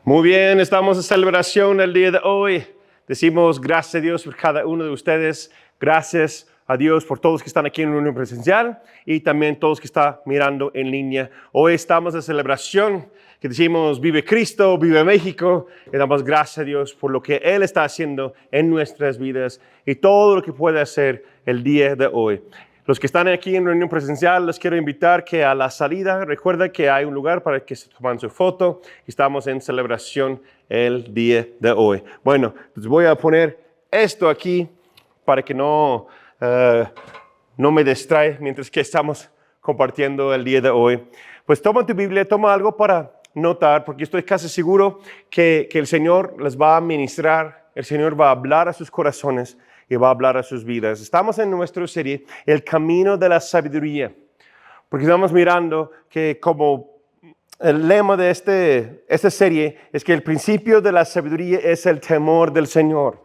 Muy bien, estamos en celebración el día de hoy. Decimos gracias a Dios por cada uno de ustedes. Gracias a Dios por todos que están aquí en reunión presencial y también todos que están mirando en línea. Hoy estamos en celebración que decimos vive Cristo, vive México. Y damos gracias a Dios por lo que Él está haciendo en nuestras vidas y todo lo que puede hacer el día de hoy. Los que están aquí en reunión presencial, les quiero invitar que a la salida, recuerda que hay un lugar para que se tomen su foto. Estamos en celebración el día de hoy. Bueno, les voy a poner esto aquí para que no me distrae mientras que estamos compartiendo el día de hoy. Pues toma tu Biblia, toma algo para notar, porque estoy casi seguro que el Señor les va a ministrar, el Señor va a hablar a sus corazones y va a hablar a sus vidas. Estamos en nuestra serie, El Camino de la Sabiduría, porque estamos mirando que como el lema de esta serie es que el principio de la sabiduría es el temor del Señor.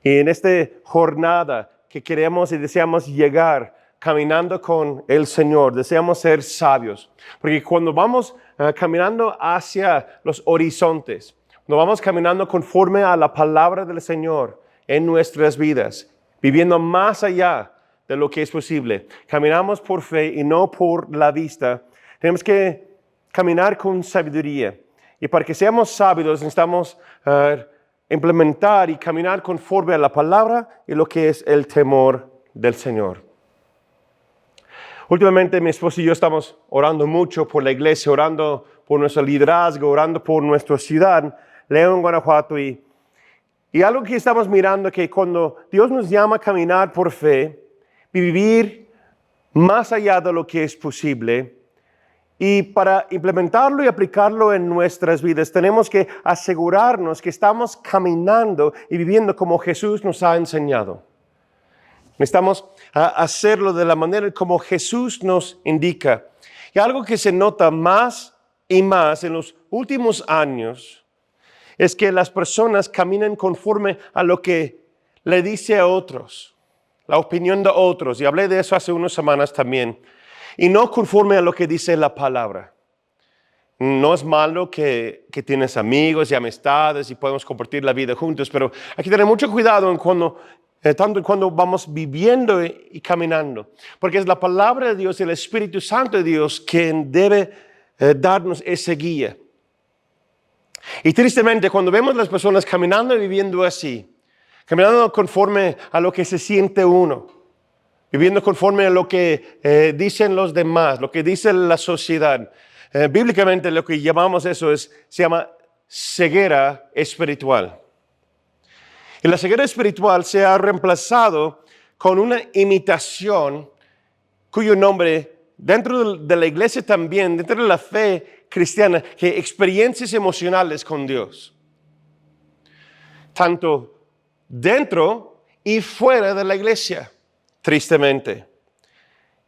Y en esta jornada que queremos y deseamos llegar caminando con el Señor, deseamos ser sabios, porque cuando vamos caminando hacia los horizontes, cuando vamos caminando conforme a la palabra del Señor, en nuestras vidas, viviendo más allá de lo que es posible. Caminamos por fe y no por la vista. Tenemos que caminar con sabiduría. Y para que seamos sabios necesitamos implementar y caminar conforme a la palabra y lo que es el temor del Señor. Últimamente mi esposo y yo estamos orando mucho por la iglesia, orando por nuestro liderazgo, orando por nuestra ciudad, León, Guanajuato, y algo que estamos mirando que cuando Dios nos llama a caminar por fe y vivir más allá de lo que es posible, y para implementarlo y aplicarlo en nuestras vidas, tenemos que asegurarnos que estamos caminando y viviendo como Jesús nos ha enseñado. Necesitamos hacerlo de la manera como Jesús nos indica. Y algo que se nota más y más en los últimos años es que las personas caminan conforme a lo que le dice a otros, la opinión de otros, y hablé de eso hace unas semanas también, y no conforme a lo que dice la palabra. No es malo que tienes amigos y amistades y podemos compartir la vida juntos, pero hay que tener mucho cuidado tanto cuando vamos viviendo y caminando, porque es la palabra de Dios y el Espíritu Santo de Dios quien debe darnos esa guía. Y tristemente, cuando vemos a las personas caminando y viviendo así, caminando conforme a lo que se siente uno, viviendo conforme a lo que dicen los demás, lo que dice la sociedad, bíblicamente lo que llamamos eso se llama ceguera espiritual. Y la ceguera espiritual se ha reemplazado con una imitación cuyo nombre dentro de la iglesia también, dentro de la fe cristiana, que experiencias emocionales con Dios. Tanto dentro y fuera de la iglesia, tristemente.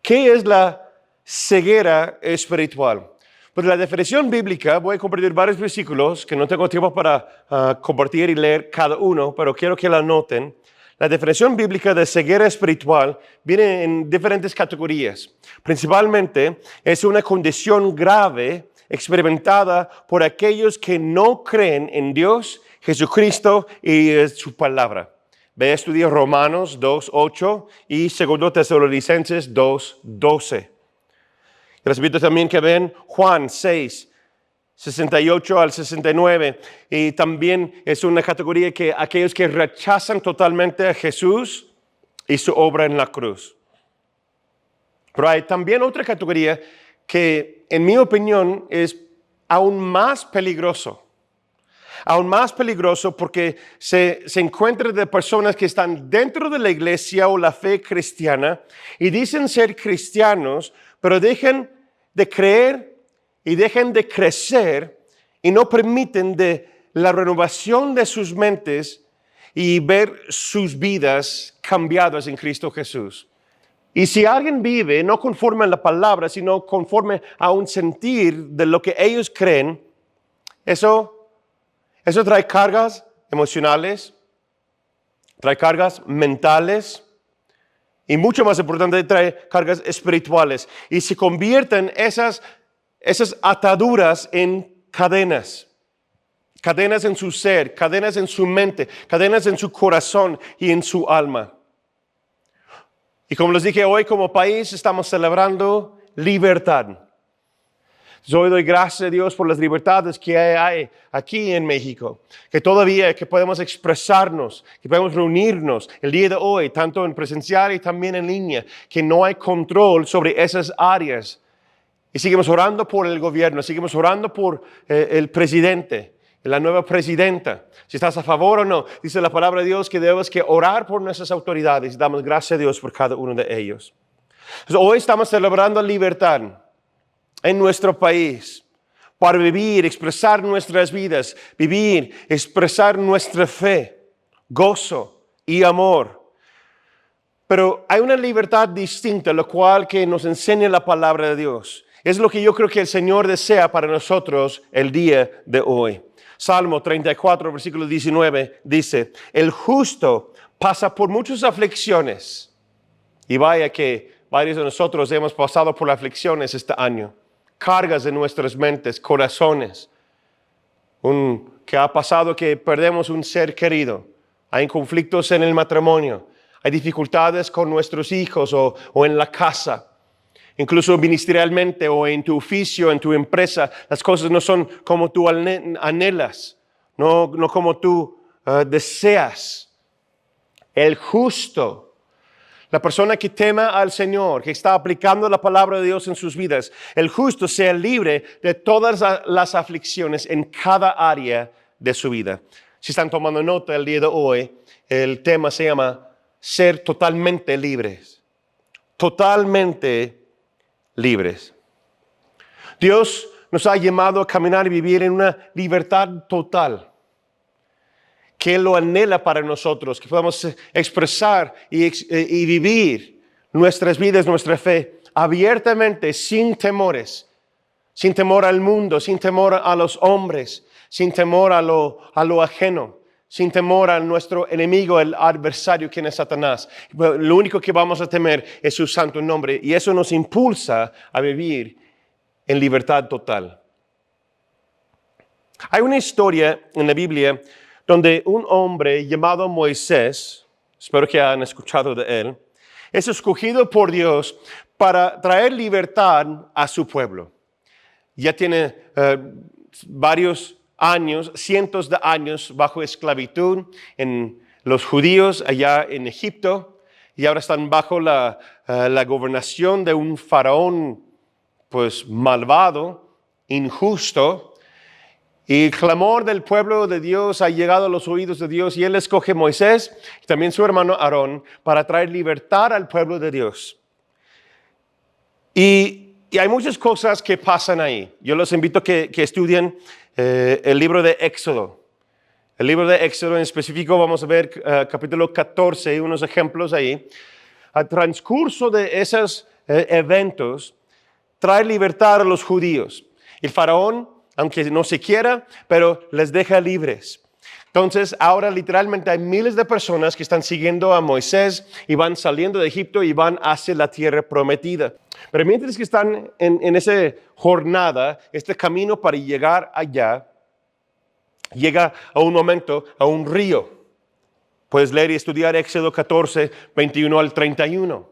¿Qué es la ceguera espiritual? Pues la definición bíblica, voy a compartir varios versículos que no tengo tiempo para compartir y leer cada uno, pero quiero que la noten. La definición bíblica de ceguera espiritual viene en diferentes categorías. Principalmente es una condición grave experimentada por aquellos que no creen en Dios, Jesucristo y su palabra. Ve a estudiar Romanos 2:8 y 2 Tesalonicenses 2:12. Les invito también que ven Juan 6:68 al 69. Y también es una categoría que aquellos que rechazan totalmente a Jesús y su obra en la cruz. Pero hay también otra categoría que, en mi opinión, es aún más peligroso. Aún más peligroso porque se encuentra de personas que están dentro de la iglesia o la fe cristiana y dicen ser cristianos, pero dejan de creer y dejan de crecer y no permiten de la renovación de sus mentes y ver sus vidas cambiadas en Cristo Jesús. Y si alguien vive no conforme a la palabra, sino conforme a un sentir de lo que ellos creen, eso trae cargas emocionales, trae cargas mentales y mucho más importante, trae cargas espirituales. Y se convierten esas ataduras en cadenas. cadenas en su ser, cadenas en su mente, cadenas en su corazón y en su alma. Y como les dije, hoy como país estamos celebrando libertad. Yo doy gracias a Dios por las libertades que hay aquí en México, que todavía que podemos expresarnos, que podemos reunirnos el día de hoy, tanto en presencial y también en línea, que no hay control sobre esas áreas. Y seguimos orando por el gobierno, seguimos orando por el presidente, la nueva presidenta. Si estás a favor o no, dice la palabra de Dios que debemos que orar por nuestras autoridades y damos gracias a Dios por cada uno de ellos. Entonces, hoy estamos celebrando libertad en nuestro país para vivir, expresar nuestras vidas, vivir, expresar nuestra fe, gozo y amor. Pero hay una libertad distinta, lo cual que nos enseña la palabra de Dios. Es lo que yo creo que el Señor desea para nosotros el día de hoy. Salmo 34, versículo 19 dice, el justo pasa por muchas aflicciones. Y vaya que varios de nosotros hemos pasado por aflicciones este año. Cargas en nuestras mentes, corazones. Que ha pasado que perdemos un ser querido. Hay conflictos en el matrimonio. Hay dificultades con nuestros hijos o en la casa. Incluso ministerialmente o en tu oficio, en tu empresa, las cosas no son como tú anhelas, no como tú deseas. El justo, la persona que tema al Señor, que está aplicando la palabra de Dios en sus vidas, el justo sea libre de todas las aflicciones en cada área de su vida. Si están tomando nota el día de hoy, el tema se llama ser totalmente libres. Totalmente libres. Dios nos ha llamado a caminar y vivir en una libertad total, que Él lo anhela para nosotros, que podamos expresar y vivir nuestras vidas, nuestra fe, abiertamente, sin temores, sin temor al mundo, sin temor a los hombres, sin temor a lo ajeno, sin temor a nuestro enemigo, el adversario, quien es Satanás. Lo único que vamos a temer es su santo nombre, y eso nos impulsa a vivir en libertad total. Hay una historia en la Biblia donde un hombre llamado Moisés, espero que han escuchado de él, es escogido por Dios para traer libertad a su pueblo. Ya tiene varios años, cientos de años bajo esclavitud en los judíos allá en Egipto, y ahora están bajo la gobernación de un faraón pues malvado, injusto, y el clamor del pueblo de Dios ha llegado a los oídos de Dios, y Él escoge a Moisés y también su hermano Aarón para traer libertad al pueblo de Dios. Y hay muchas cosas que pasan ahí. Yo los invito a que estudien el libro de Éxodo. El libro de Éxodo en específico, vamos a ver capítulo 14 y unos ejemplos ahí. Al transcurso de esos eventos, trae libertad a los judíos. El faraón, aunque no se quiera, pero les deja libres. Entonces, ahora literalmente hay miles de personas que están siguiendo a Moisés y van saliendo de Egipto y van hacia la tierra prometida. Pero mientras que están en esa jornada, este camino para llegar allá, llega a un momento, a un río. Puedes leer y estudiar Éxodo 14, 21 al 31.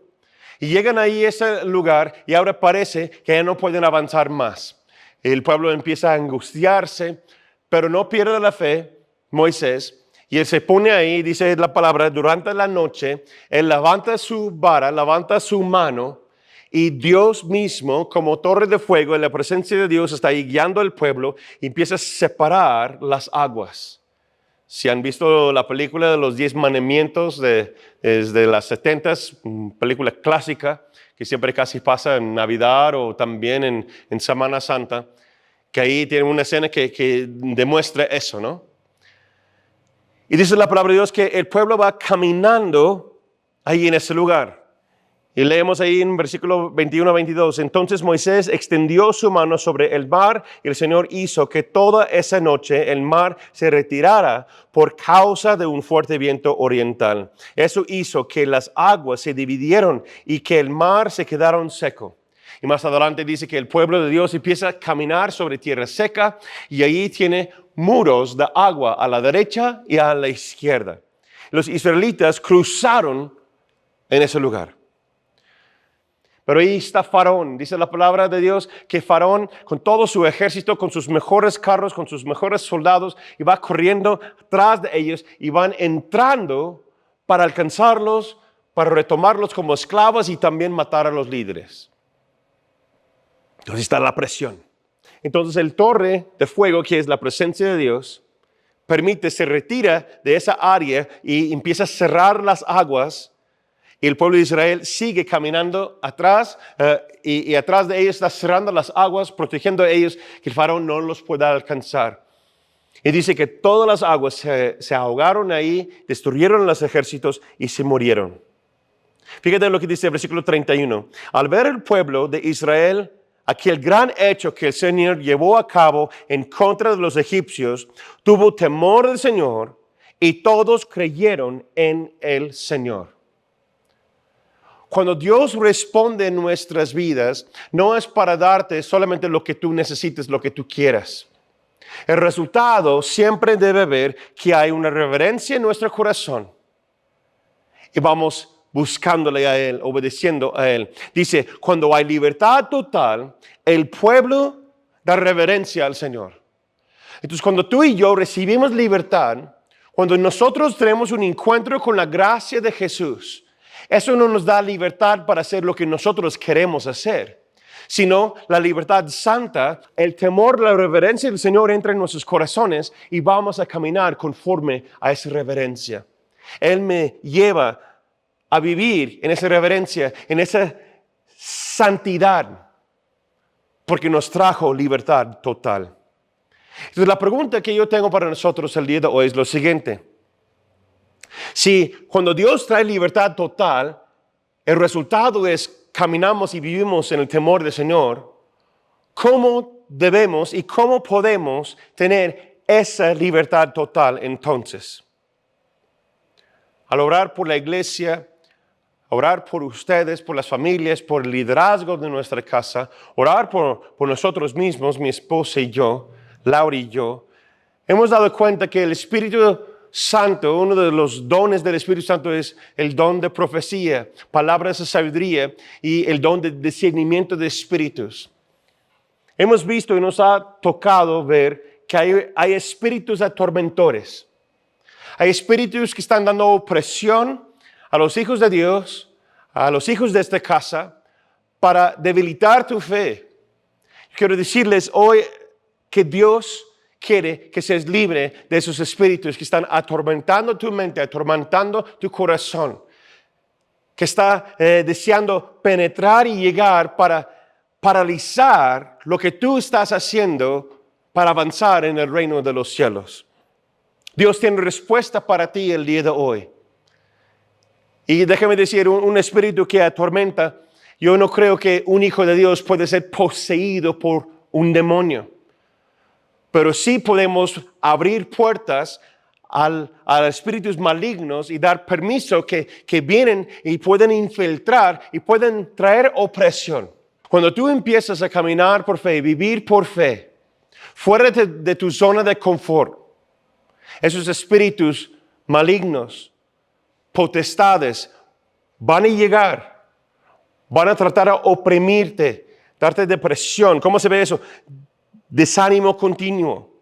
Y llegan ahí a ese lugar y ahora parece que ya no pueden avanzar más. El pueblo empieza a angustiarse, pero no pierde la fe Moisés, y él se pone ahí, dice la palabra, durante la noche, él levanta su vara, levanta su mano, y Dios mismo, como torre de fuego, en la presencia de Dios, está ahí guiando al pueblo y empieza a separar las aguas. Si han visto la película de los 10 mandamientos desde las 70s, película clásica, que siempre casi pasa en Navidad o también en Semana Santa, que ahí tiene una escena que demuestra eso, ¿no? Y dice la palabra de Dios que el pueblo va caminando ahí en ese lugar. Y leemos ahí en versículo 21 a 22. Entonces Moisés extendió su mano sobre el mar y el Señor hizo que toda esa noche el mar se retirara por causa de un fuerte viento oriental. Eso hizo que las aguas se dividieron y que el mar se quedara seco. Y más adelante dice que el pueblo de Dios empieza a caminar sobre tierra seca y ahí tiene muros de agua a la derecha y a la izquierda. Los israelitas cruzaron en ese lugar. Pero ahí está Faraón. Dice la palabra de Dios que Faraón, con todo su ejército, con sus mejores carros, con sus mejores soldados, y va corriendo atrás de ellos y van entrando para alcanzarlos, para retomarlos como esclavos y también matar a los líderes. Entonces está la presión. Entonces el torre de fuego, que es la presencia de Dios, se retira de esa área y empieza a cerrar las aguas. Y el pueblo de Israel sigue caminando atrás y atrás de ellos está cerrando las aguas, protegiendo a ellos, que el faraón no los pueda alcanzar. Y dice que todas las aguas se ahogaron ahí, destruyeron los ejércitos y se murieron. Fíjate lo que dice el versículo 31. Al ver el pueblo de Israel aquel gran hecho que el Señor llevó a cabo en contra de los egipcios, tuvo temor del Señor y todos creyeron en el Señor. Cuando Dios responde en nuestras vidas, no es para darte solamente lo que tú necesites, lo que tú quieras. El resultado siempre debe ver que hay una reverencia en nuestro corazón y vamos buscándole a Él, obedeciendo a Él. Dice, cuando hay libertad total, el pueblo da reverencia al Señor. Entonces, cuando tú y yo recibimos libertad, cuando nosotros tenemos un encuentro con la gracia de Jesús, eso no nos da libertad para hacer lo que nosotros queremos hacer, sino la libertad santa, el temor, la reverencia del Señor entra en nuestros corazones y vamos a caminar conforme a esa reverencia. Él me lleva a vivir en esa reverencia, en esa santidad, porque nos trajo libertad total. Entonces la pregunta que yo tengo para nosotros el día de hoy es lo siguiente. Si cuando Dios trae libertad total, el resultado es caminamos y vivimos en el temor del Señor, ¿cómo debemos y cómo podemos tener esa libertad total entonces? Al orar por la iglesia, orar por ustedes, por las familias, por el liderazgo de nuestra casa, orar por nosotros mismos, mi esposa y yo, Laura y yo, hemos dado cuenta que el Espíritu Santo, uno de los dones del Espíritu Santo es el don de profecía, palabras de sabiduría y el don de discernimiento de espíritus. Hemos visto y nos ha tocado ver que hay espíritus atormentores. Hay espíritus que están dando opresión a los hijos de Dios, a los hijos de esta casa, para debilitar tu fe. Quiero decirles hoy que Dios quiere que seas libre de esos espíritus que están atormentando tu mente, atormentando tu corazón, que está deseando penetrar y llegar para paralizar lo que tú estás haciendo para avanzar en el reino de los cielos. Dios tiene respuesta para ti el día de hoy. Y déjame decir, un espíritu que atormenta, yo no creo que un hijo de Dios puede ser poseído por un demonio. Pero sí podemos abrir puertas a espíritus malignos y dar permiso que vienen y pueden infiltrar y pueden traer opresión. Cuando tú empiezas a caminar por fe, vivir por fe, fuera de tu zona de confort, esos espíritus malignos, potestades, van a llegar, van a tratar de oprimirte, darte depresión. ¿Cómo se ve eso? Desánimo continuo,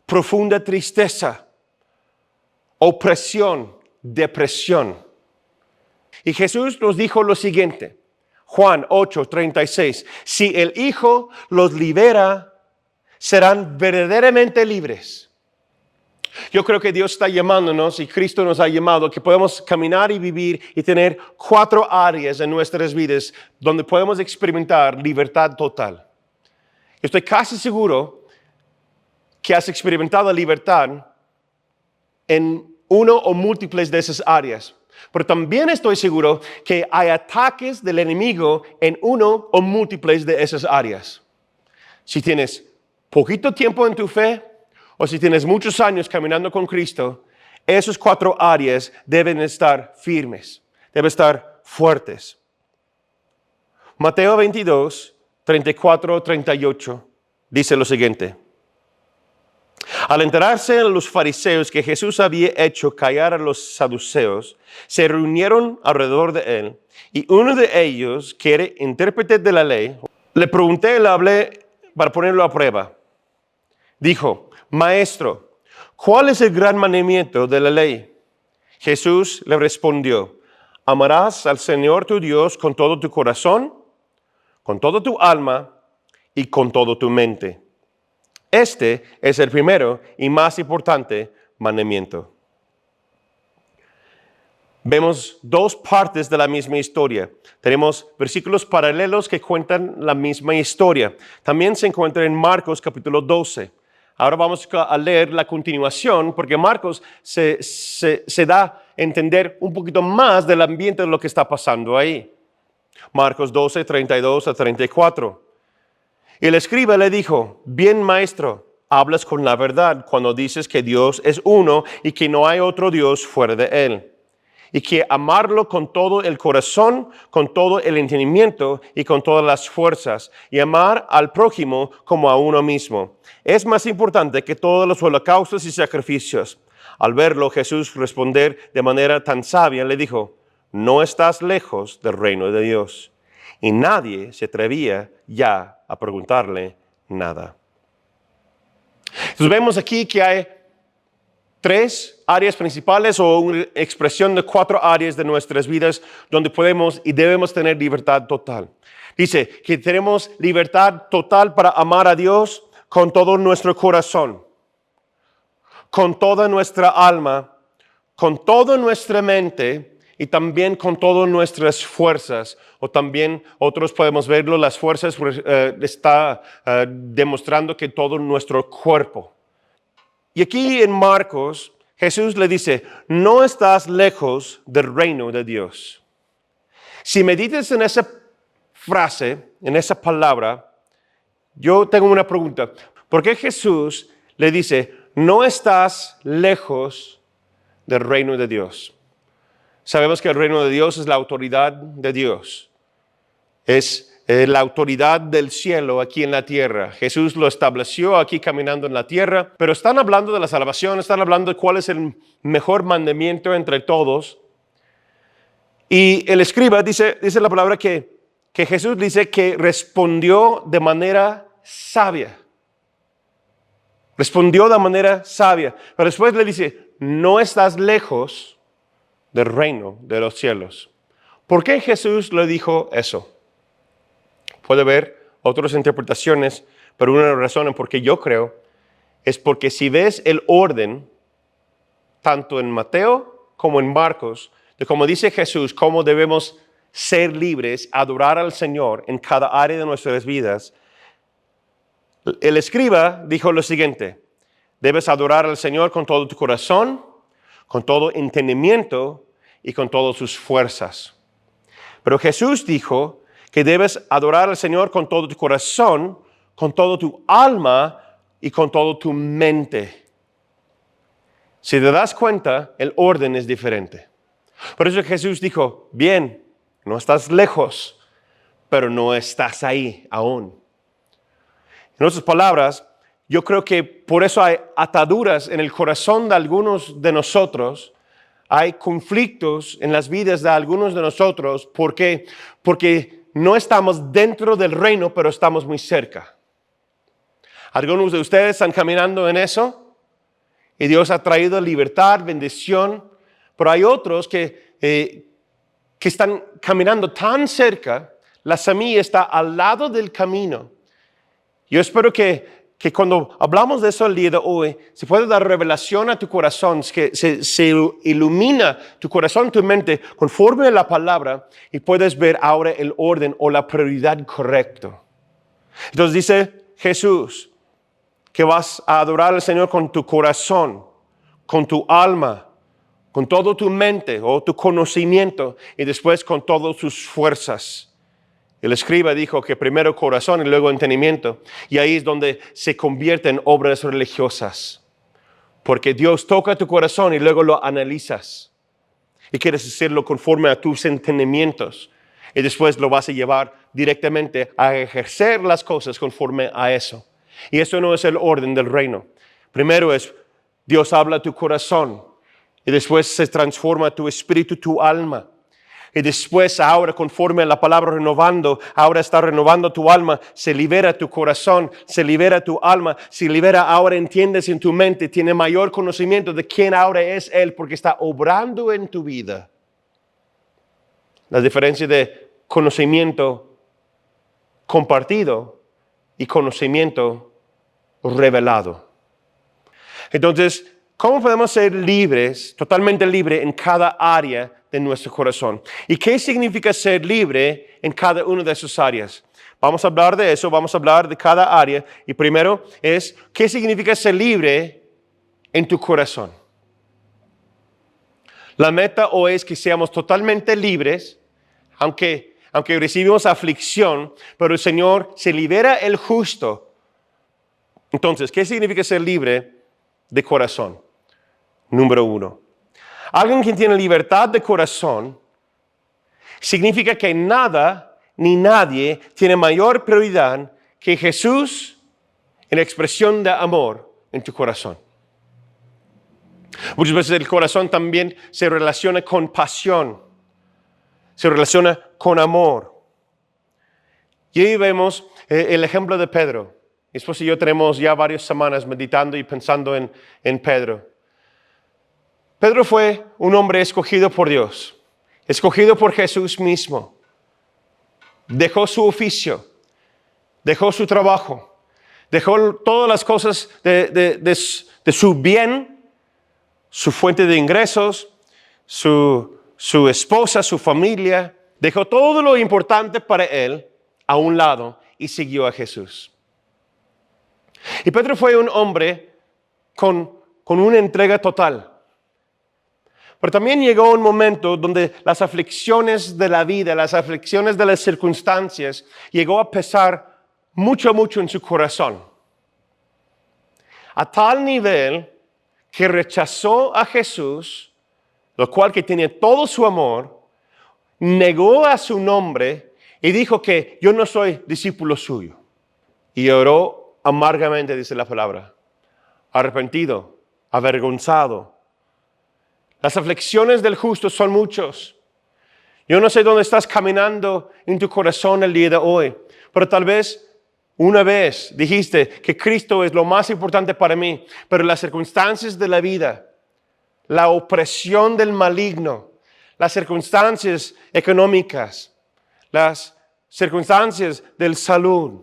profunda tristeza, opresión, depresión. Y Jesús nos dijo lo siguiente, Juan 8:36, si el Hijo los libera, serán verdaderamente libres. Yo creo que Dios está llamándonos y Cristo nos ha llamado que podemos caminar y vivir y tener 4 áreas en nuestras vidas donde podemos experimentar libertad total. Estoy casi seguro que has experimentado libertad en uno o múltiples de esas áreas. Pero también estoy seguro que hay ataques del enemigo en uno o múltiples de esas áreas. Si tienes poquito tiempo en tu fe o si tienes muchos años caminando con Cristo, esas 4 áreas deben estar firmes, deben estar fuertes. Mateo 22 34, 38, dice lo siguiente. Al enterarse los fariseos que Jesús había hecho callar a los saduceos, se reunieron alrededor de él, y uno de ellos, que era intérprete de la ley, le pregunté y le hablé para ponerlo a prueba. Dijo, Maestro, ¿cuál es el gran mandamiento de la ley? Jesús le respondió, amarás al Señor tu Dios con todo tu corazón, con toda tu alma y con toda tu mente. Este es el primero y más importante mandamiento. Vemos dos partes de la misma historia. Tenemos versículos paralelos que cuentan la misma historia. También se encuentra en Marcos capítulo 12. Ahora vamos a leer la continuación porque Marcos se da a entender un poquito más del ambiente de lo que está pasando ahí. Marcos 12, 32 a 34. Y el escriba le dijo, bien maestro, hablas con la verdad cuando dices que Dios es uno y que no hay otro Dios fuera de él. Y que amarlo con todo el corazón, con todo el entendimiento y con todas las fuerzas, y amar al prójimo como a uno mismo, es más importante que todos los holocaustos y sacrificios. Al verlo, Jesús responder de manera tan sabia, le dijo, no estás lejos del reino de Dios. Y nadie se atrevía ya a preguntarle nada. Entonces vemos aquí que hay tres áreas principales o una expresión de cuatro áreas de nuestras vidas donde podemos y debemos tener libertad total. Dice que tenemos libertad total para amar a Dios con todo nuestro corazón, con toda nuestra alma, con toda nuestra mente y también con todas nuestras fuerzas. O también otros podemos verlo, las fuerzas está demostrando que todo nuestro cuerpo. Y aquí en Marcos, Jesús le dice, no estás lejos del reino de Dios. Si meditas en esa frase, en esa palabra, yo tengo una pregunta. ¿Por qué Jesús le dice, no estás lejos del reino de Dios? Sabemos que el reino de Dios es la autoridad de Dios. Es la autoridad del cielo aquí en la tierra. Jesús lo estableció aquí caminando en la tierra, pero están hablando de la salvación, están hablando de cuál es el mejor mandamiento entre todos. Y el escriba dice la palabra que Jesús dice que respondió de manera sabia. Respondió de manera sabia, pero después le dice, no estás lejos del reino de los cielos. ¿Por qué Jesús le dijo eso? Puede haber otras interpretaciones, pero una razón en por qué yo creo es porque si ves el orden, tanto en Mateo como en Marcos, de cómo dice Jesús, cómo debemos ser libres, adorar al Señor en cada área de nuestras vidas, el escriba dijo lo siguiente, debes adorar al Señor con todo tu corazón, con todo entendimiento y con todas tus fuerzas. Pero Jesús dijo que debes adorar al Señor con todo tu corazón, con toda tu alma y con toda tu mente. Si te das cuenta, el orden es diferente. Por eso Jesús dijo, bien, no estás lejos, pero no estás ahí aún. En otras palabras, yo creo que por eso hay ataduras en el corazón de algunos de nosotros, hay conflictos en las vidas de algunos de nosotros. ¿Por qué? Porque no estamos dentro del reino, pero estamos muy cerca. Algunos de ustedes están caminando en eso y Dios ha traído libertad, bendición, pero hay otros que están caminando tan cerca, la semilla está al lado del camino. Yo espero que cuando hablamos de eso el día de hoy, se puede dar revelación a tu corazón, que se ilumina tu corazón, tu mente, conforme a la palabra, y puedes ver ahora el orden o la prioridad correcta. Entonces dice Jesús que vas a adorar al Señor con tu corazón, con tu alma, con toda tu mente o tu conocimiento, y después con todas tus fuerzas. El escriba dijo que primero corazón y luego entendimiento. Y ahí es donde se convierte en obras religiosas. Porque Dios toca tu corazón y luego lo analizas. Y quieres hacerlo conforme a tus entendimientos. Y después lo vas a llevar directamente a ejercer las cosas conforme a eso. Y eso no es el orden del reino. Primero es, Dios habla a tu corazón. Y después se transforma tu espíritu, tu alma. Y después, ahora conforme a la palabra renovando, ahora está renovando tu alma, se libera tu corazón, se libera tu alma, se libera, ahora entiendes en tu mente, tiene mayor conocimiento de quién ahora es Él, porque está obrando en tu vida. La diferencia de conocimiento compartido y conocimiento revelado. Entonces, ¿cómo podemos ser libres, totalmente libres en cada área de nuestro corazón? ¿Y qué significa ser libre en cada una de sus áreas? Vamos a hablar de eso, vamos a hablar de cada área. Y primero es, ¿qué significa ser libre en tu corazón? La meta hoy es que seamos totalmente libres, aunque recibimos aflicción, pero el Señor se libera el justo. Entonces, ¿qué significa ser libre de corazón? Número 1. Alguien que tiene libertad de corazón significa que nada ni nadie tiene mayor prioridad que Jesús en expresión de amor en tu corazón. Muchas veces el corazón también se relaciona con pasión, se relaciona con amor. Y ahí vemos el ejemplo de Pedro. Mi esposa y yo tenemos ya varias semanas meditando y pensando en Pedro. Pedro fue un hombre escogido por Dios, escogido por Jesús mismo. Dejó su oficio, dejó su trabajo, dejó todas las cosas de su bien, su fuente de ingresos, su esposa, su familia. Dejó todo lo importante para él a un lado y siguió a Jesús. Y Pedro fue un hombre con una entrega total. Pero también llegó un momento donde las aflicciones de la vida, las aflicciones de las circunstancias, llegó a pesar mucho, mucho en su corazón. A tal nivel que rechazó a Jesús, lo cual que tenía todo su amor, negó a su nombre y dijo que yo no soy discípulo suyo. Y oró amargamente, dice la palabra, arrepentido, avergonzado. Las aflicciones del justo son muchos. Yo no sé dónde estás caminando en tu corazón el día de hoy, pero tal vez una vez dijiste que Cristo es lo más importante para mí, pero las circunstancias de la vida, la opresión del maligno, las circunstancias económicas, las circunstancias de salud,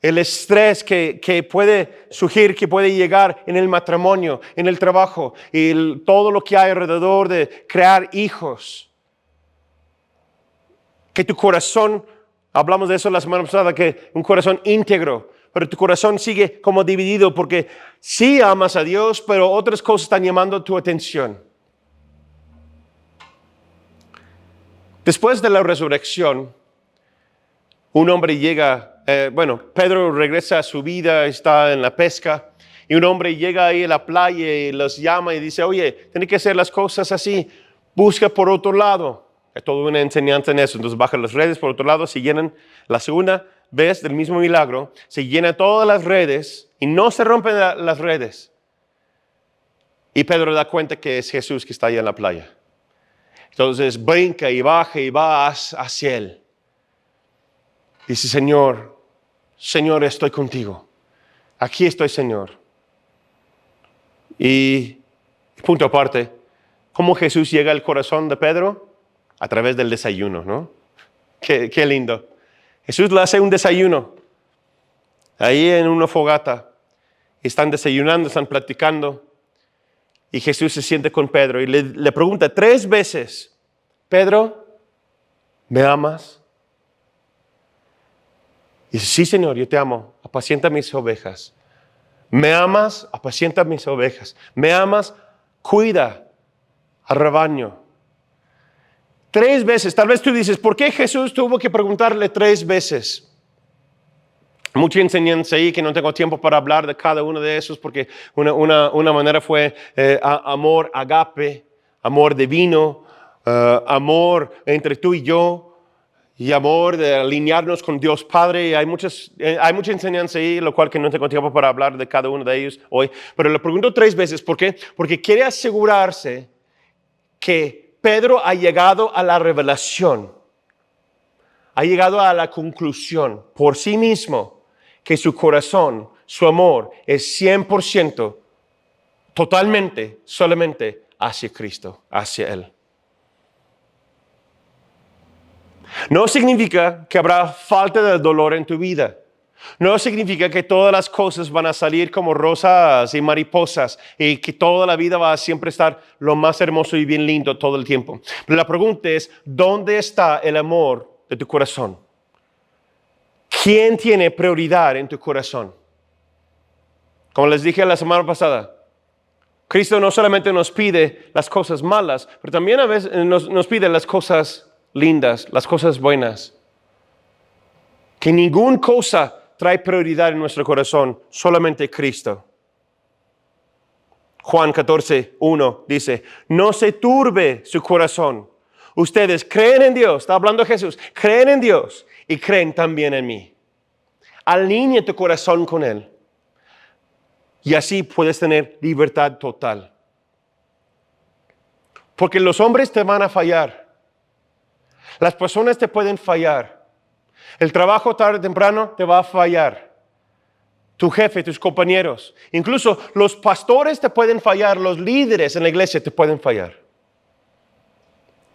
el estrés que puede surgir, que puede llegar en el matrimonio, en el trabajo y todo lo que hay alrededor de crear hijos. Que tu corazón, hablamos de eso la semana pasada, que un corazón íntegro, pero tu corazón sigue como dividido porque sí amas a Dios, pero otras cosas están llamando tu atención. Después de la resurrección, un hombre llega, Pedro regresa a su vida, está en la pesca, y un hombre llega ahí a la playa y los llama y dice, oye, tienes que hacer las cosas así, busca por otro lado. Es toda una enseñanza en eso. Entonces bajan las redes por otro lado, se llenan la segunda vez del mismo milagro, se llenan todas las redes y no se rompen las redes. Y Pedro da cuenta que es Jesús que está ahí en la playa. Entonces brinca y baja y va hacia él. Dice, Señor, estoy contigo. Aquí estoy, Señor. Y punto aparte, ¿cómo Jesús llega al corazón de Pedro? A través del desayuno, ¿no? Qué lindo. Jesús le hace un desayuno. Ahí en una fogata. Están desayunando, están platicando. Y Jesús se siente con Pedro y le pregunta 3 veces, Pedro, ¿me amas? Y dice, sí, Señor, yo te amo, apacienta mis ovejas. ¿Me amas? Apacienta mis ovejas. ¿Me amas? Cuida al rebaño. 3 veces, tal vez tú dices, ¿por qué Jesús tuvo que preguntarle 3 veces? Mucha enseñanza ahí que no tengo tiempo para hablar de cada uno de esos porque una manera fue amor agape, amor divino, amor entre tú y yo. y amor, de alinearnos con Dios Padre. Hay mucha enseñanza ahí, lo cual que no tengo tiempo para hablar de cada uno de ellos hoy. Pero le pregunto 3 veces, ¿por qué? Porque quiere asegurarse que Pedro ha llegado a la revelación, ha llegado a la conclusión por sí mismo que su corazón, su amor es 100%, totalmente, solamente hacia Cristo, hacia Él. No significa que habrá falta de dolor en tu vida. No significa que todas las cosas van a salir como rosas y mariposas y que toda la vida va a siempre estar lo más hermoso y bien lindo todo el tiempo. Pero la pregunta es, ¿dónde está el amor de tu corazón? ¿Quién tiene prioridad en tu corazón? Como les dije la semana pasada, Cristo no solamente nos pide las cosas malas, pero también a veces nos pide las cosas lindas, las cosas buenas. Que ninguna cosa trae prioridad en nuestro corazón, solamente Cristo. Juan 14:1 dice, no se turbe su corazón. Ustedes creen en Dios, está hablando Jesús, creen en Dios y creen también en mí. Alinea tu corazón con Él y así puedes tener libertad total. Porque los hombres te van a fallar. Las personas te pueden fallar. El trabajo tarde o temprano te va a fallar. Tu jefe, tus compañeros. Incluso los pastores te pueden fallar. Los líderes en la iglesia te pueden fallar.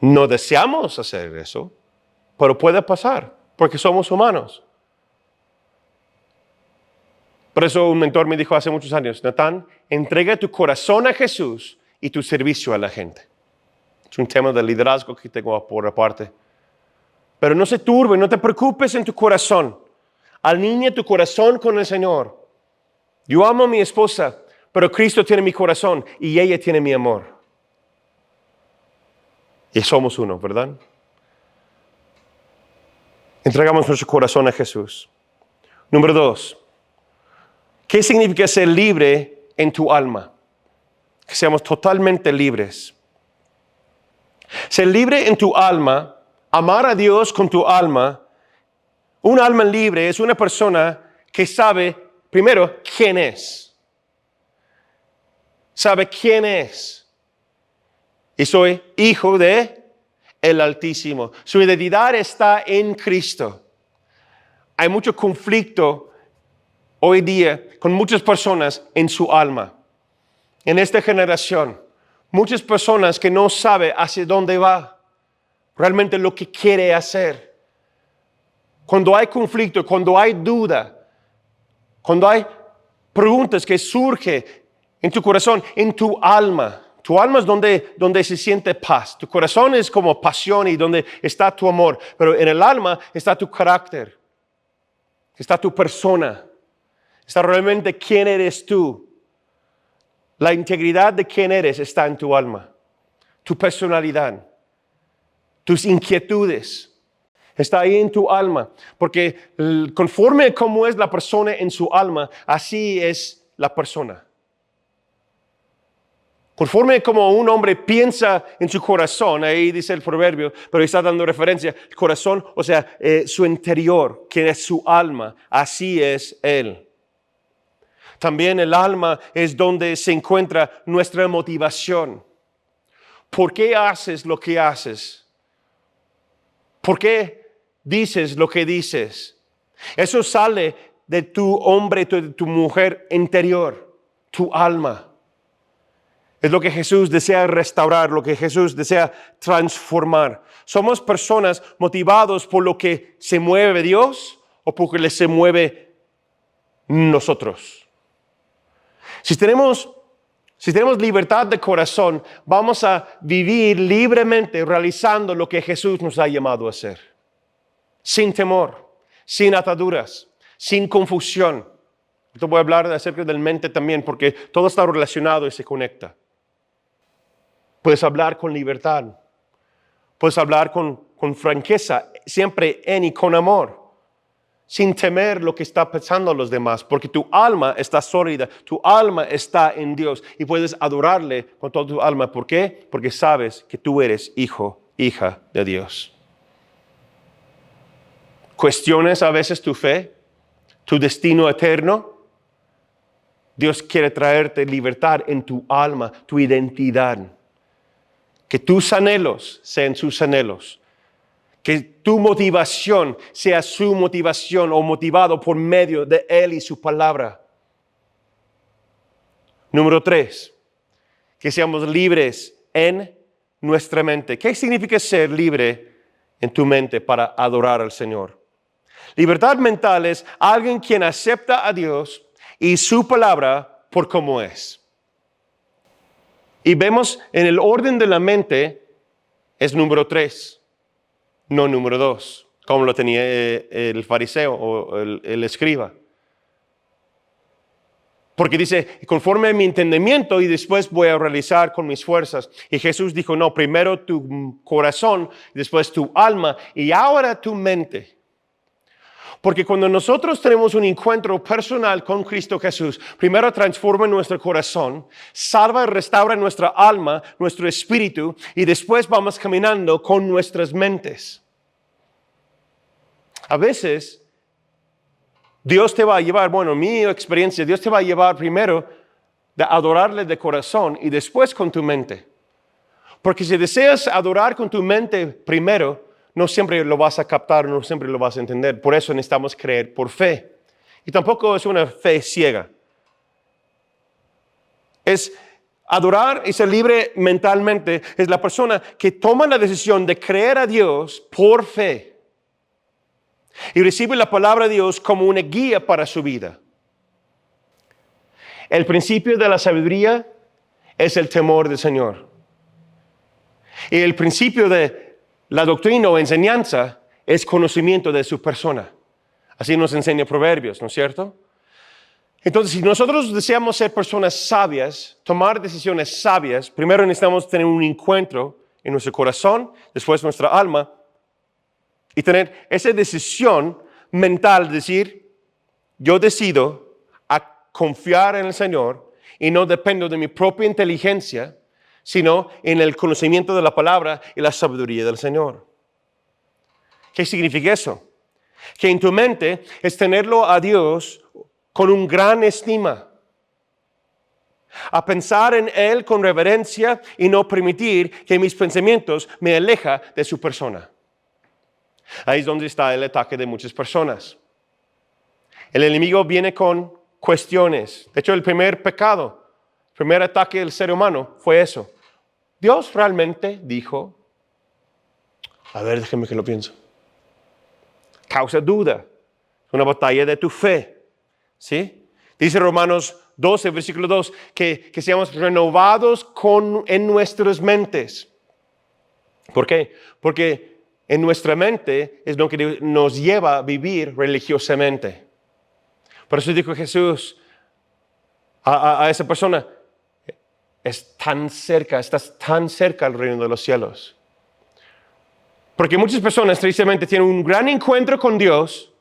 No deseamos hacer eso, pero puede pasar porque somos humanos. Por eso un mentor me dijo hace muchos años, Natán, entrega tu corazón a Jesús y tu servicio a la gente. Es un tema de liderazgo que tengo por aparte. Pero no se turbe, no te preocupes en tu corazón. Alinea tu corazón con el Señor. Yo amo a mi esposa, pero Cristo tiene mi corazón y ella tiene mi amor. Y somos uno, ¿verdad? Entregamos nuestro corazón a Jesús. Número 2. ¿Qué significa ser libre en tu alma? Que seamos totalmente libres. Ser libre en tu alma, amar a Dios con tu alma. Un alma libre es una persona que sabe, primero, quién es. Sabe quién es. Y soy hijo de el Altísimo. Su identidad está en Cristo. Hay mucho conflicto hoy día con muchas personas en su alma. En esta generación, muchas personas que no saben hacia dónde va. Realmente lo que quiere hacer. Cuando hay conflicto, cuando hay duda, cuando hay preguntas que surgen en tu corazón, en tu alma. Tu alma es donde se siente paz. Tu corazón es como pasión y donde está tu amor. Pero en el alma está tu carácter. Está tu persona. Está realmente quién eres tú. La integridad de quién eres está en tu alma. Tu personalidad. Tus inquietudes, está ahí en tu alma, porque conforme a cómo es la persona en su alma, así es la persona. Conforme a cómo un hombre piensa en su corazón, ahí dice el proverbio, pero está dando referencia, el corazón, o sea, su interior, que es su alma, así es él. También el alma es donde se encuentra nuestra motivación. ¿Por qué haces lo que haces? ¿Por qué dices lo que dices? Eso sale de tu hombre, de tu mujer interior, tu alma. Es lo que Jesús desea restaurar, lo que Jesús desea transformar. Somos personas motivados por lo que se mueve Dios o por lo que se mueve nosotros. Si tenemos libertad de corazón, vamos a vivir libremente realizando lo que Jesús nos ha llamado a hacer. Sin temor, sin ataduras, sin confusión. Esto voy a hablar acerca del mente también porque todo está relacionado y se conecta. Puedes hablar con libertad. Puedes hablar con franqueza, siempre en y con amor. Sin temer lo que está pensando los demás, porque tu alma está sólida, tu alma está en Dios y puedes adorarle con toda tu alma. ¿Por qué? Porque sabes que tú eres hijo, hija de Dios. cuestiones a veces tu fe, tu destino eterno, Dios quiere traerte libertad en tu alma, tu identidad. Que tus anhelos sean sus anhelos. Que tu motivación sea su motivación o motivado por medio de Él y su palabra. Número 3, que seamos libres en nuestra mente. ¿Qué significa ser libre en tu mente para adorar al Señor? Libertad mental es alguien quien acepta a Dios y su palabra por cómo es. Y vemos en el orden de la mente es número 3, no número 2, como lo tenía el fariseo o el escriba. Porque dice, conforme a mi entendimiento y después voy a realizar con mis fuerzas. Y Jesús dijo, no, primero tu corazón, después tu alma y ahora tu mente. Porque cuando nosotros tenemos un encuentro personal con Cristo Jesús, primero transforma nuestro corazón, salva y restaura nuestra alma, nuestro espíritu, y después vamos caminando con nuestras mentes. A veces, Dios te va a llevar, bueno, mi experiencia, Dios te va a llevar primero de adorarle de corazón y después con tu mente. Porque si deseas adorar con tu mente primero, no siempre lo vas a captar, no siempre lo vas a entender. Por eso necesitamos creer por fe. Y tampoco es una fe ciega. Es adorar y ser libre mentalmente. Es la persona que toma la decisión de creer a Dios por fe. Y recibe la palabra de Dios como una guía para su vida. El principio de la sabiduría es el temor del Señor. Y el principio de la doctrina o enseñanza es conocimiento de su persona. Así nos enseña Proverbios, ¿no es cierto? Entonces, si nosotros deseamos ser personas sabias, tomar decisiones sabias, primero necesitamos tener un encuentro en nuestro corazón, después nuestra alma, y tener esa decisión mental de decir, yo decido a confiar en el Señor y no dependo de mi propia inteligencia, sino en el conocimiento de la palabra y la sabiduría del Señor. ¿Qué significa eso? Que en tu mente es tenerlo a Dios con un gran estima, a pensar en Él con reverencia y no permitir que mis pensamientos me alejen de su persona. Ahí es donde está el ataque de muchas personas. El enemigo viene con cuestiones. De hecho, el primer pecado, el primer ataque del ser humano fue eso. Dios realmente dijo, a ver, déjeme que lo pienso. Causa duda. Es una batalla de tu fe. ¿Sí? Dice Romanos 12, versículo 2, que seamos renovados en nuestras mentes. ¿Por qué? Porque en nuestra mente es lo que nos lleva a vivir religiosamente. Por eso dijo Jesús a esa persona, estás tan cerca al reino de los cielos. Porque muchas personas tristemente tienen un gran encuentro con Dios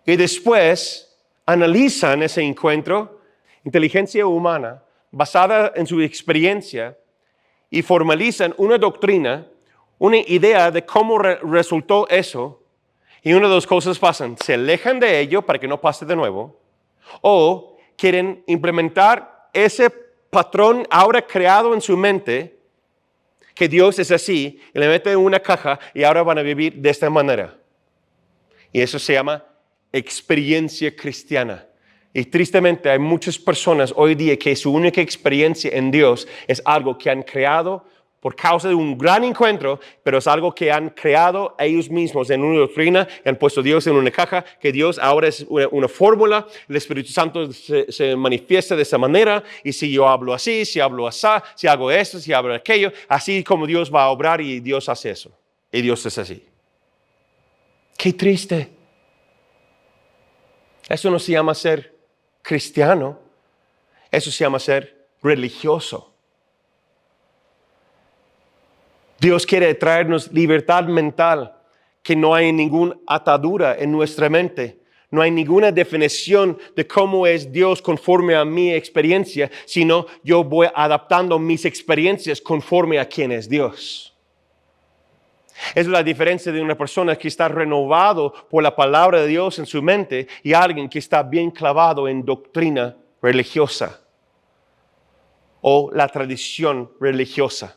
y después analizan ese encuentro, inteligencia humana, basada en su experiencia, y formalizan una doctrina, una idea de cómo resultó eso, y una de dos cosas pasan, se alejan de ello para que no pase de nuevo, o quieren implementar ese patrón ahora creado en su mente, que Dios es así, y le meten en una caja y ahora van a vivir de esta manera. Y eso se llama experiencia cristiana. Y tristemente hay muchas personas hoy día que su única experiencia en Dios es algo que han creado por causa de un gran encuentro, pero es algo que han creado ellos mismos en una doctrina, y han puesto a Dios en una caja, que Dios ahora es una fórmula, el Espíritu Santo se manifiesta de esa manera, y si yo hablo así, si hablo así, si hago esto, si hago aquello, así como Dios va a obrar y Dios hace eso, y Dios es así. ¡Qué triste! Eso no se llama ser cristiano, eso se llama ser religioso. Dios quiere traernos libertad mental, que no hay ninguna atadura en nuestra mente. No hay ninguna definición de cómo es Dios conforme a mi experiencia, sino yo voy adaptando mis experiencias conforme a quién es Dios. Es la diferencia de una persona que está renovado por la palabra de Dios en su mente y alguien que está bien clavado en doctrina religiosa o la tradición religiosa.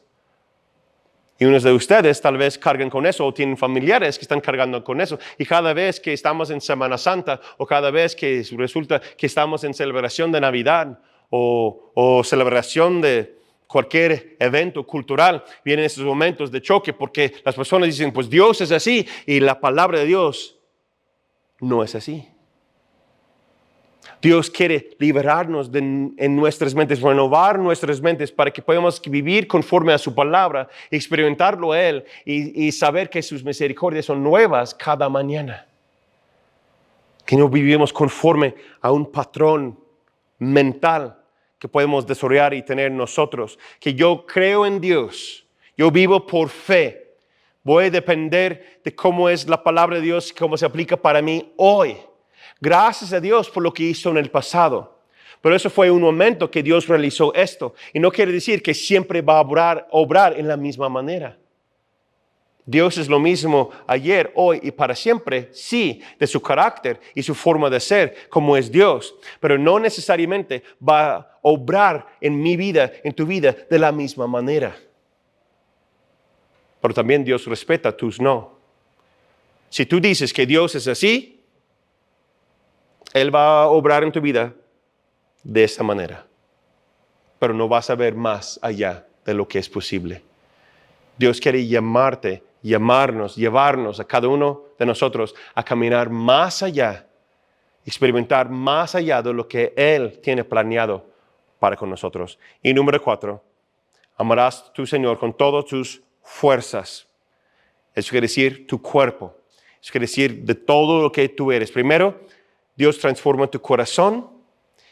Y unos de ustedes tal vez cargan con eso o tienen familiares que están cargando con eso. Y cada vez que estamos en Semana Santa o cada vez que resulta que estamos en celebración de Navidad o celebración de cualquier evento cultural, vienen esos momentos de choque porque las personas dicen, pues Dios es así y la palabra de Dios no es así. Dios quiere liberarnos en nuestras mentes, renovar nuestras mentes para que podamos vivir conforme a su palabra, experimentarlo a Él y saber que sus misericordias son nuevas cada mañana. Que no vivimos conforme a un patrón mental que podemos desarrollar y tener nosotros. Que yo creo en Dios, yo vivo por fe. Voy a depender de cómo es la palabra de Dios y cómo se aplica para mí hoy. Gracias a Dios por lo que hizo en el pasado. Pero eso fue un momento que Dios realizó esto. Y no quiere decir que siempre va a obrar en la misma manera. Dios es lo mismo ayer, hoy y para siempre, sí, de su carácter y su forma de ser, como es Dios. Pero no necesariamente va a obrar en mi vida, en tu vida, de la misma manera. Pero también Dios respeta tus no. Si tú dices que Dios es así, Él va a obrar en tu vida de esta manera. Pero no vas a ver más allá de lo que es posible. Dios quiere llevarnos a cada uno de nosotros a caminar más allá, experimentar más allá de lo que Él tiene planeado para con nosotros. Y número 4, amarás a tu Señor con todas tus fuerzas. Eso quiere decir tu cuerpo. Eso quiere decir de todo lo que tú eres. Primero, Dios transforma tu corazón.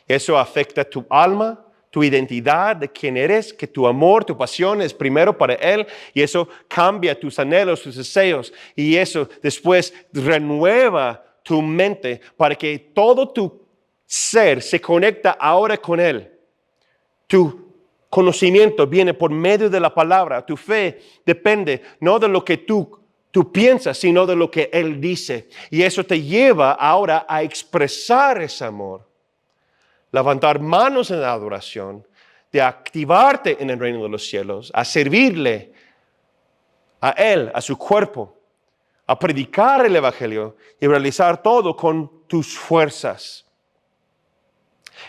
Eso afecta tu alma, tu identidad de quién eres, que tu amor, tu pasión es primero para Él. Y eso cambia tus anhelos, tus deseos. Y eso después renueva tu mente para que todo tu ser se conecta ahora con Él. Tu conocimiento viene por medio de la palabra. Tu fe depende no de lo que tú piensas, sino de lo que Él dice. Y eso te lleva ahora a expresar ese amor. Levantar manos en la adoración, de activarte en el reino de los cielos, a servirle a Él, a su cuerpo, a predicar el evangelio y realizar todo con tus fuerzas.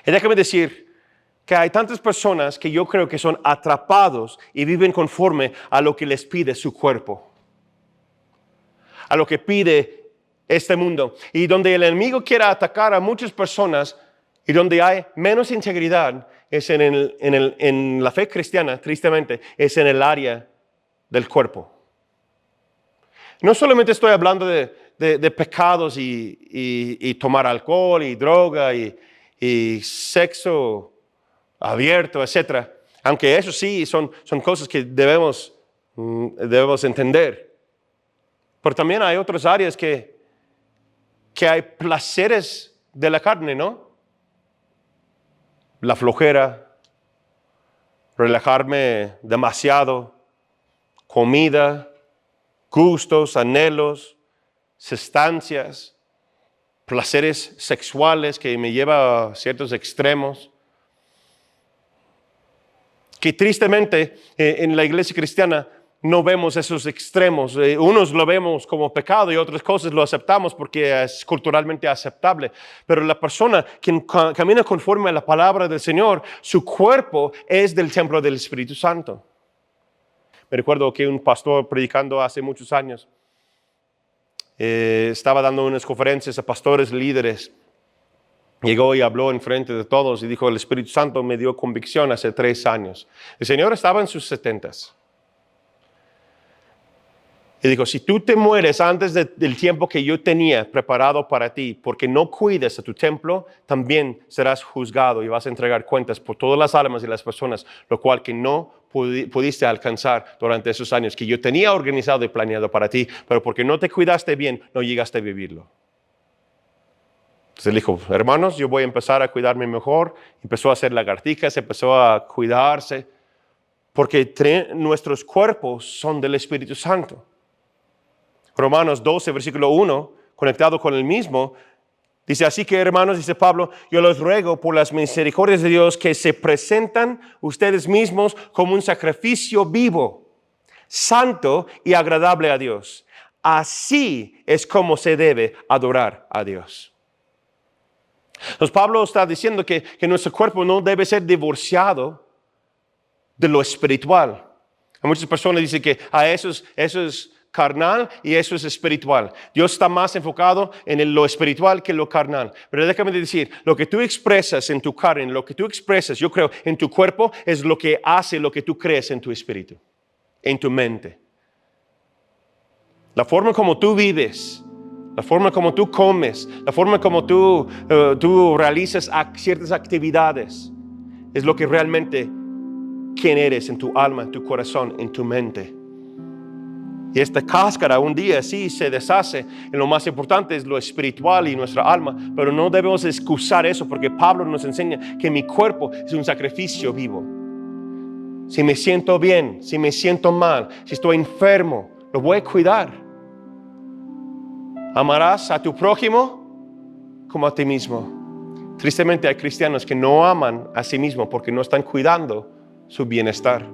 Y déjame decir que hay tantas personas que yo creo que son atrapados y viven conforme a lo que les pide su cuerpo, a lo que pide este mundo. Y donde el enemigo quiera atacar a muchas personas y donde hay menos integridad es en la fe cristiana, tristemente, es en el área del cuerpo. No solamente estoy hablando de pecados y tomar alcohol y droga y sexo abierto, etc. Aunque eso sí son cosas que debemos entender. Pero también hay otras áreas que hay placeres de la carne, ¿no? La flojera, relajarme demasiado, comida, gustos, anhelos, sustancias, placeres sexuales que me llevan a ciertos extremos. Que tristemente en la iglesia cristiana no vemos esos extremos. Unos lo vemos como pecado y otras cosas lo aceptamos porque es culturalmente aceptable. Pero la persona que camina conforme a la palabra del Señor, su cuerpo es del templo del Espíritu Santo. Me recuerdo que un pastor predicando hace muchos años estaba dando unas conferencias a pastores líderes. Llegó y habló en frente de todos y dijo, el Espíritu Santo me dio convicción hace 3 años. El Señor estaba en sus 70s. Y dijo, si tú te mueres antes del tiempo que yo tenía preparado para ti, porque no cuides a tu templo, también serás juzgado y vas a entregar cuentas por todas las almas y las personas, lo cual que no pudiste alcanzar durante esos años que yo tenía organizado y planeado para ti, pero porque no te cuidaste bien, no llegaste a vivirlo. Entonces él dijo, hermanos, yo voy a empezar a cuidarme mejor. Empezó a hacer lagartijas, empezó a cuidarse, porque nuestros cuerpos son del Espíritu Santo. Romanos 12, versículo 1, conectado con el mismo, dice, así que hermanos, dice Pablo, yo los ruego por las misericordias de Dios que se presentan ustedes mismos como un sacrificio vivo, santo y agradable a Dios. Así es como se debe adorar a Dios. Entonces Pablo está diciendo que nuestro cuerpo no debe ser divorciado de lo espiritual. Muchas personas dicen que eso es carnal y eso es espiritual. Dios está más enfocado en lo espiritual que en lo carnal. Pero déjame decir, lo que tú expresas en tu carne, lo que tú expresas, yo creo, en tu cuerpo, es lo que hace lo que tú crees en tu espíritu, en tu mente. La forma como tú vives, la forma como tú comes, la forma como tú realizas ciertas actividades, es lo que realmente quién eres en tu alma, en tu corazón, en tu mente. Y esta cáscara un día sí se deshace. Y lo más importante es lo espiritual y nuestra alma. Pero no debemos excusar eso porque Pablo nos enseña que mi cuerpo es un sacrificio vivo. Si me siento bien, si me siento mal, si estoy enfermo, lo voy a cuidar. Amarás a tu prójimo como a ti mismo. Tristemente hay cristianos que no aman a sí mismos porque no están cuidando su bienestar.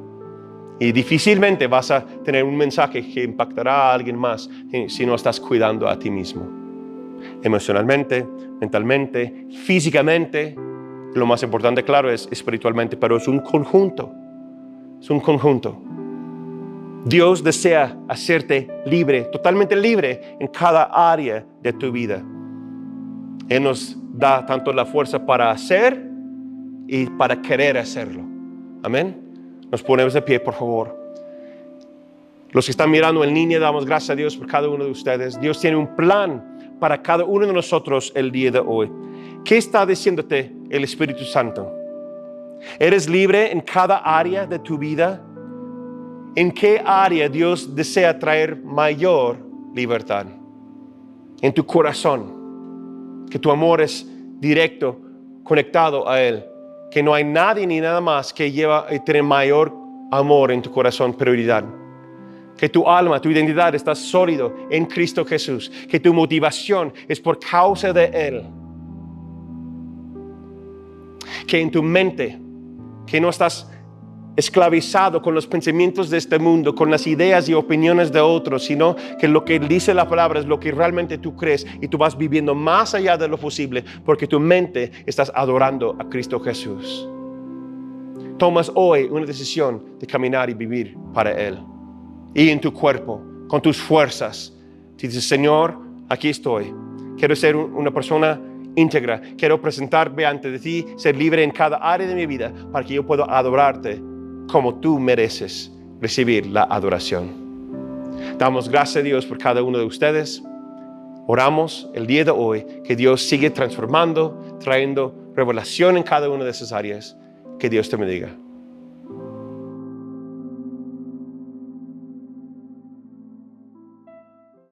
Y difícilmente vas a tener un mensaje que impactará a alguien más si no estás cuidando a ti mismo. Emocionalmente, mentalmente, físicamente. Lo más importante, claro, es espiritualmente, pero es un conjunto. Es un conjunto. Dios desea hacerte libre, totalmente libre en cada área de tu vida. Él nos da tanto la fuerza para hacer y para querer hacerlo. Amén. Nos ponemos de pie, por favor. Los que están mirando en línea, damos gracias a Dios por cada uno de ustedes. Dios tiene un plan para cada uno de nosotros el día de hoy. ¿Qué está diciéndote el Espíritu Santo? ¿Eres libre en cada área de tu vida? ¿En qué área Dios desea traer mayor libertad? En tu corazón. Que tu amor es directo, conectado a Él. Que no hay nadie ni nada más que tiene mayor amor en tu corazón, prioridad. Que tu alma, tu identidad está sólido en Cristo Jesús. Que tu motivación es por causa de Él. Que en tu mente, que no estás esclavizado con los pensamientos de este mundo, con las ideas y opiniones de otros, sino que lo que dice la palabra es lo que realmente tú crees y tú vas viviendo más allá de lo posible porque tu mente estás adorando a Cristo Jesús. Tomas hoy una decisión de caminar y vivir para Él. Y en tu cuerpo, con tus fuerzas, dices, Señor, aquí estoy. Quiero ser una persona íntegra. Quiero presentarme ante de ti, ser libre en cada área de mi vida para que yo pueda adorarte como tú mereces recibir la adoración. Damos gracias a Dios por cada uno de ustedes. Oramos el día de hoy que Dios sigue transformando, trayendo revelación en cada una de esas áreas. Que Dios te bendiga.